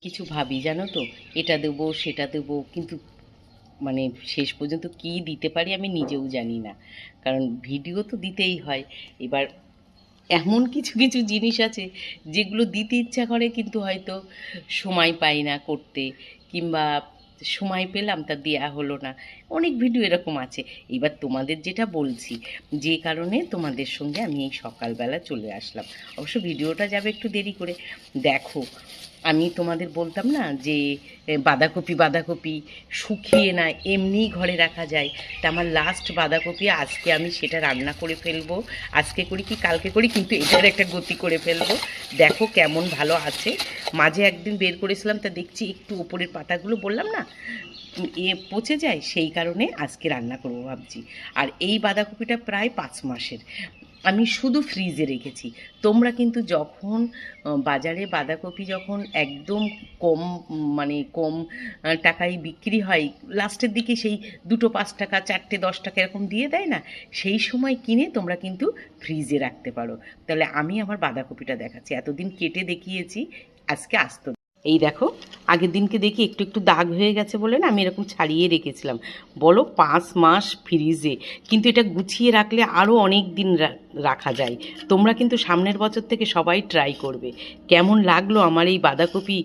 কিছু ভাবি জানো তো, এটা দেবো সেটা দেবো, কিন্তু মানে শেষ পর্যন্ত কী দিতে পারি আমি নিজেও জানি না। কারণ ভিডিও তো দিতেই হয়। এবার এমন কিছু কিছু জিনিস আছে যেগুলো দিতে ইচ্ছা করে, কিন্তু হয়তো সময় পাই না করতে, কিংবা সময় পেলাম তা দেয়া হলো না। অনেক ভিডিও এরকম আছে। এবার তোমাদের যেটা বলছি, যে কারণে তোমাদের সঙ্গে আমি এই সকালবেলা চলে আসলাম। অবশ্য ভিডিওটা যাবে একটু দেরি করে। দেখো, আমি তোমাদের বলতাম না যে বাঁধাকপি বাঁধাকপি শুকিয়ে না এমনিই ঘরে রাখা যায়। তা আমার লাস্ট বাঁধাকপি, আজকে আমি সেটা রান্না করে ফেলবো। আজকে করি কি কালকে করি, কিন্তু এটার একটা গতি করে ফেলবো। দেখো কেমন ভালো আছে। মাঝে একদিন বের করেছিলাম, তা দেখছি একটু ওপরের পাতাগুলো বললাম না পচে যায়, সেই কারণে আজকে রান্না করবো ভাবছি। আর এই বাঁধাকপিটা প্রায় 5 মাসের, আমি শুধু ফ্রিজে রেখেছি। তোমরা কিন্তু যখন বাজারে বাঁধাকপি যখন একদম কম, মানে কম টাকায় বিক্রি হয়, লাস্টের দিকে সেই 2টো 5 টাকা 4টে 10 টাকা এরকম দিয়ে দেয় না, সেই সময় কিনে তোমরা কিন্তু ফ্রিজে রাখতে পারো। তাহলে আমি আমার বাঁধাকপিটা দেখাচ্ছি, এতদিন কেটে দেখিয়েছি, আজকে আস্ত। এই দেখো, আগের দিনকে দেখি একটু একটু দাগ হয়ে গেছে বলে না আমি এরকম ছাড়িয়ে রেখেছিলাম। বলো 5 মাস ফ্রিজে, কিন্তু এটা গুছিয়ে রাখলে আরও অনেক দিন রাখা যায়। তোমরা কিন্তু সামনের বছর থেকে সবাই ট্রাই করবে। কেমন লাগলো আমার এই বাঁধাকপি